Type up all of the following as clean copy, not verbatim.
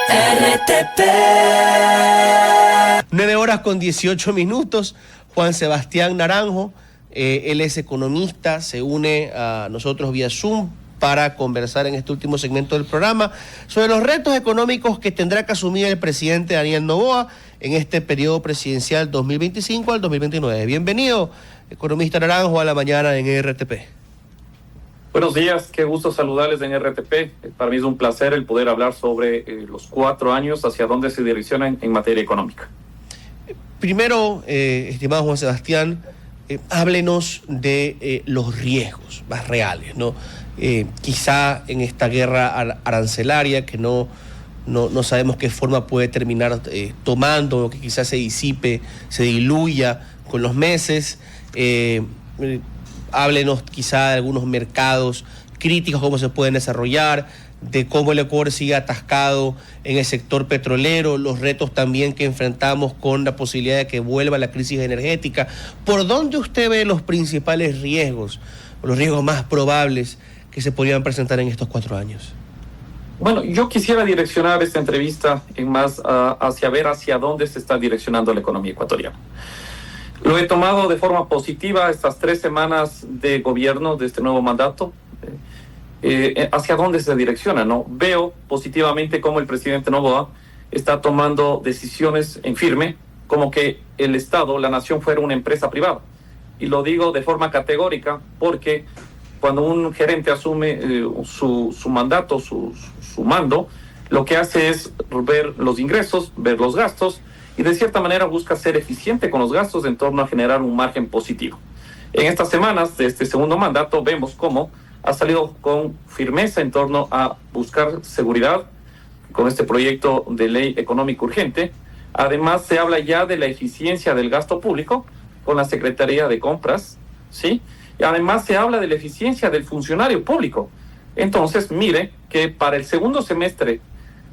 RTP. 9:18. Juan Sebastián Naranjo, él es economista, se une a nosotros vía Zoom para conversar en este último segmento del programa sobre los retos económicos que tendrá que asumir el presidente Daniel Noboa en este periodo presidencial 2025 al 2029. Bienvenido, economista Naranjo, a la mañana en RTP. Buenos días, qué gusto saludarles en RTP. Para mí es un placer el poder hablar sobre los 4 años hacia dónde se direccionan en materia económica. Primero, estimado Juan Sebastián, háblenos de los riesgos más reales, ¿no? Quizá en esta guerra arancelaria que no sabemos qué forma puede terminar tomando, o que quizás se disipe, se diluya con los meses. Háblenos quizá de algunos mercados críticos, cómo se pueden desarrollar, de cómo el Ecuador sigue atascado en el sector petrolero, los retos también que enfrentamos con la posibilidad de que vuelva la crisis energética. ¿Por dónde usted ve los principales riesgos, o los riesgos más probables que se podrían presentar en estos 4 años? Bueno, yo quisiera direccionar esta entrevista en más hacia ver hacia dónde se está direccionando la economía ecuatoriana. Lo he tomado de forma positiva estas 3 semanas de gobierno de este nuevo mandato. Hacia dónde se direcciona, ¿no? Veo positivamente cómo el presidente Noboa está tomando decisiones en firme, como que el Estado, la nación, fuera una empresa privada. Y lo digo de forma categórica porque cuando un gerente asume su mandato, su mando, lo que hace es ver los ingresos, ver los gastos y de cierta manera busca ser eficiente con los gastos en torno a generar un margen positivo. En estas semanas de este segundo mandato vemos cómo ha salido con firmeza en torno a buscar seguridad con este proyecto de ley económica urgente. Además, se habla ya de la eficiencia del gasto público con la Secretaría de Compras, ¿sí? Y además se habla de la eficiencia del funcionario público. Entonces, mire que para el segundo semestre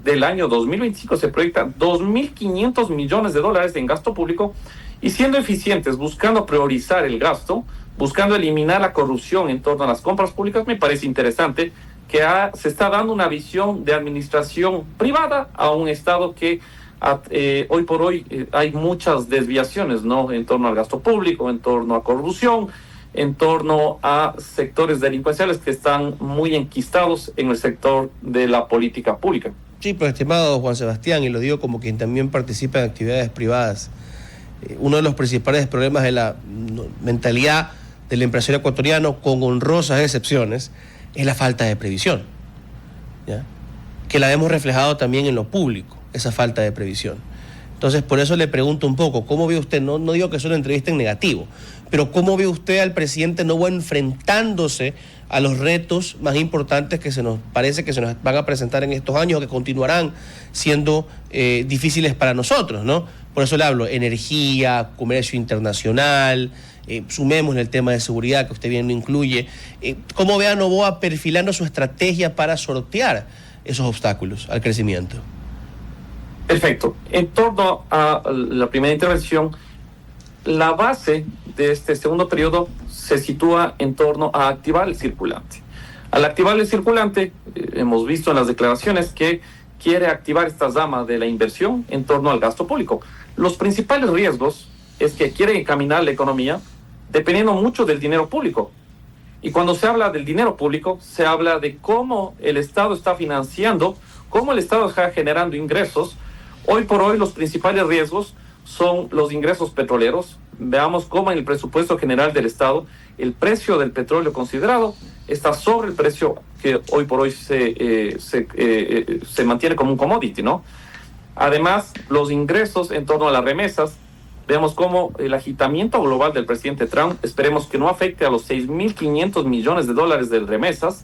del año 2025 se proyectan 2.500 millones de dólares en gasto público y siendo eficientes, buscando priorizar el gasto, buscando eliminar la corrupción en torno a las compras públicas, me parece interesante que se está dando una visión de administración privada a un Estado que hoy por hoy hay muchas desviaciones, ¿no? En torno al gasto público, en torno a corrupción, en torno a sectores delincuenciales que están muy enquistados en el sector de la política pública. Sí, pero estimado Juan Sebastián, y lo digo como quien también participa en actividades privadas, uno de los principales problemas de la mentalidad del empresario ecuatoriano, con honrosas excepciones, es la falta de previsión, ¿ya? Que la hemos reflejado también en lo público, esa falta de previsión. Entonces, por eso le pregunto un poco, ¿cómo ve usted? No digo que es una entrevista en negativo, pero ¿cómo ve usted al presidente Noboa enfrentándose a los retos más importantes que se nos parece que se nos van a presentar en estos años o que continuarán siendo difíciles para nosotros, ¿no? Por eso le hablo, energía, comercio internacional, sumemos el tema de seguridad que usted bien lo incluye. ¿Cómo ve a Noboa perfilando su estrategia para sortear esos obstáculos al crecimiento? Perfecto. En torno a la primera intervención, la base de este segundo periodo se sitúa en torno a activar el circulante. Al activar el circulante, hemos visto en las declaraciones que quiere activar esta rama de la inversión en torno al gasto público. Los principales riesgos es que quiere encaminar la economía dependiendo mucho del dinero público. Y cuando se habla del dinero público, se habla de cómo el Estado está financiando, cómo el Estado está generando ingresos. Hoy por hoy los principales riesgos son los ingresos petroleros. Veamos cómo en el presupuesto general del Estado el precio del petróleo considerado está sobre el precio que hoy por hoy se mantiene como un commodity, ¿no? Además, los ingresos en torno a las remesas, vemos cómo el agitamiento global del presidente Trump, esperemos que no afecte a los 6.500 millones de dólares de remesas.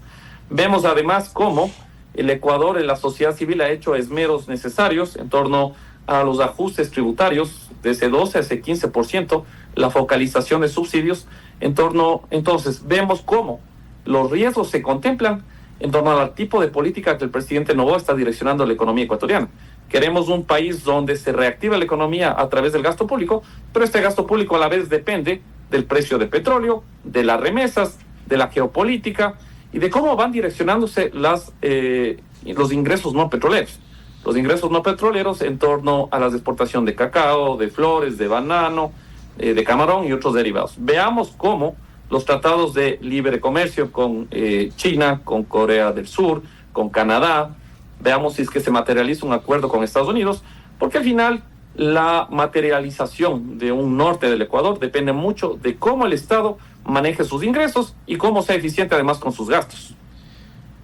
Vemos además cómo el Ecuador, en la sociedad civil, ha hecho esmeros necesarios en torno a los ajustes tributarios de ese 12 a ese 15%, la focalización de subsidios en torno. Entonces, vemos cómo los riesgos se contemplan en torno al tipo de política que el presidente Noboa está direccionando la economía ecuatoriana. Queremos un país donde se reactiva la economía a través del gasto público, pero este gasto público a la vez depende del precio del petróleo, de las remesas, de la geopolítica y de cómo van direccionándose los ingresos no petroleros. los ingresos no petroleros en torno a la exportación de cacao, de flores, de banano, de camarón y otros derivados. Veamos cómo los tratados de libre comercio con China, con Corea del Sur, con Canadá, veamos si es que se materializa un acuerdo con Estados Unidos, porque al final la materialización de un norte del Ecuador depende mucho de cómo el Estado maneje sus ingresos y cómo sea eficiente además con sus gastos.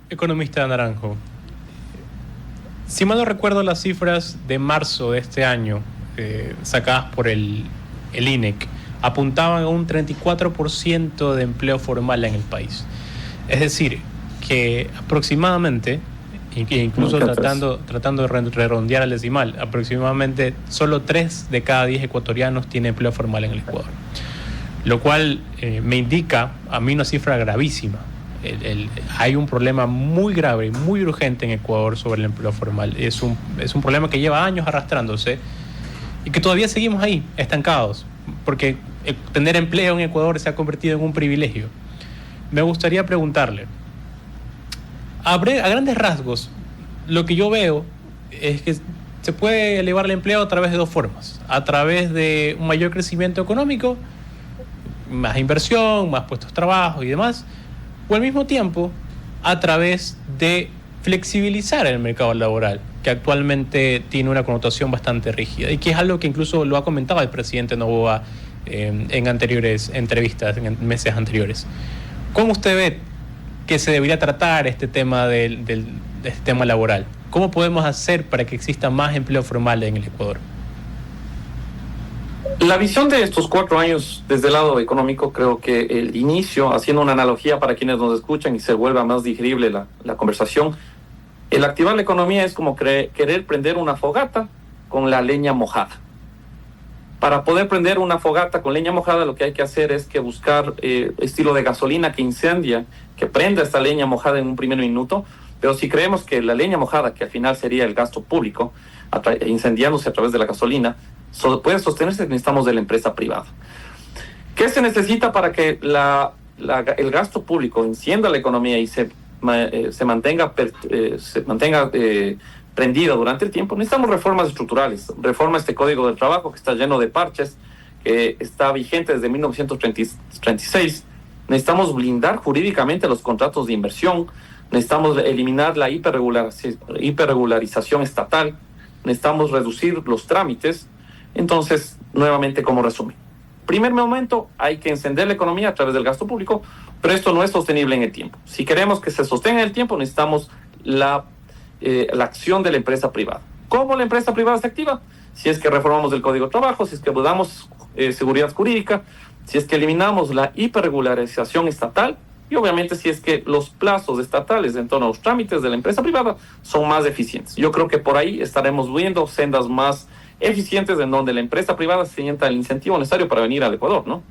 Economista Naranjo, si mal no recuerdo las cifras de marzo de este año, sacadas por el INEC, apuntaban a un 34% de empleo formal en el país. Es decir, que aproximadamente, incluso tratando de redondear al decimal, aproximadamente solo 3 de cada 10 ecuatorianos tienen empleo formal en el Ecuador. Lo cual me indica a mí una cifra gravísima. Hay un problema muy grave y muy urgente en Ecuador sobre el empleo formal. Es un problema que lleva años arrastrándose y que todavía seguimos ahí, estancados, porque tener empleo en Ecuador se ha convertido en un privilegio. Me gustaría preguntarle, a grandes rasgos, lo que yo veo es que se puede elevar el empleo a través de 2 formas: a través de un mayor crecimiento económico, más inversión, más puestos de trabajo y demás, o al mismo tiempo a través de flexibilizar el mercado laboral, que actualmente tiene una connotación bastante rígida y que es algo que incluso lo ha comentado el presidente Noboa en anteriores entrevistas, en meses anteriores. ¿Cómo usted ve que se debería tratar este tema de este tema laboral? ¿Cómo podemos hacer para que exista más empleo formal en el Ecuador? La visión de estos 4 años desde el lado económico, creo que el inicio, haciendo una analogía para quienes nos escuchan y se vuelva más digerible la conversación, el activar la economía es como querer prender una fogata con la leña mojada. Para poder prender una fogata con leña mojada, lo que hay que hacer es que buscar estilo de gasolina que incendia, que prenda esta leña mojada en un primer minuto. Pero si creemos que la leña mojada, que al final sería el gasto público, incendiándose a través de la gasolina, puede sostenerse, necesitamos de la empresa privada. ¿Qué se necesita para que el gasto público encienda la economía y se mantenga prendida durante el tiempo? Necesitamos reformas estructurales. Reforma este Código del Trabajo que está lleno de parches, que está vigente desde 1936. Necesitamos blindar jurídicamente los contratos de inversión. Necesitamos eliminar la hiperregularización estatal. Necesitamos reducir los trámites. Entonces, nuevamente, como resumen. Primer momento, hay que encender la economía a través del gasto público, pero esto no es sostenible en el tiempo. Si queremos que se sostenga en el tiempo, necesitamos la acción de la empresa privada. ¿Cómo la empresa privada se activa? Si es que reformamos el Código de Trabajo, si es que damos seguridad jurídica, si es que eliminamos la hiperregularización estatal y obviamente si es que los plazos estatales en torno a los trámites de la empresa privada son más eficientes. Yo creo que por ahí estaremos viendo sendas más eficientes en donde la empresa privada sienta el incentivo necesario para venir al Ecuador, ¿no?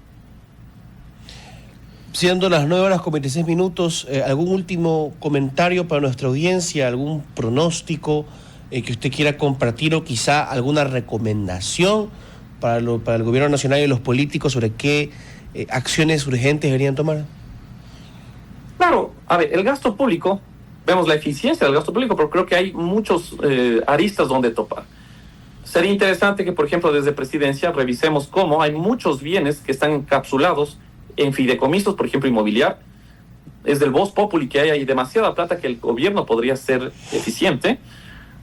Siendo las 9:26, ¿algún último comentario para nuestra audiencia? ¿Algún pronóstico que usted quiera compartir o quizá alguna recomendación para el gobierno nacional y los políticos sobre qué acciones urgentes deberían tomar? Claro, a ver, el gasto público, vemos la eficiencia del gasto público, pero creo que hay muchos aristas donde topar. Sería interesante que, por ejemplo, desde Presidencia revisemos cómo hay muchos bienes que están encapsulados en fideicomisos, por ejemplo, inmobiliar. Es del Voz Populi que hay demasiada plata que el gobierno podría ser eficiente.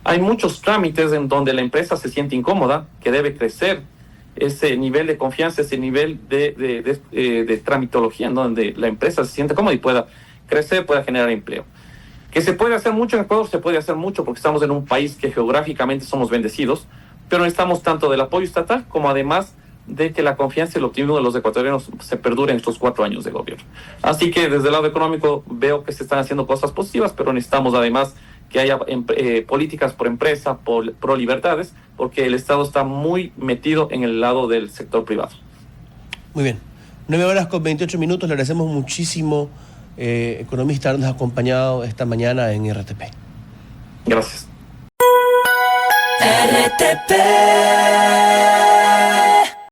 Hay muchos trámites en donde la empresa se siente incómoda, que debe crecer ese nivel de confianza, ese nivel de tramitología, en donde la empresa se siente cómoda y pueda crecer, pueda generar empleo. Que se puede hacer mucho en Ecuador, se puede hacer mucho porque estamos en un país que geográficamente somos bendecidos, pero necesitamos tanto del apoyo estatal como además de que la confianza y el optimismo de los ecuatorianos se perdure en estos 4 años de gobierno. Así que desde el lado económico veo que se están haciendo cosas positivas, pero necesitamos además que haya políticas por empresa, pro libertades, porque el Estado está muy metido en el lado del sector privado. Muy bien. 9:28, le agradecemos muchísimo, economista, habernos acompañado esta mañana en RTP. Gracias. RTP.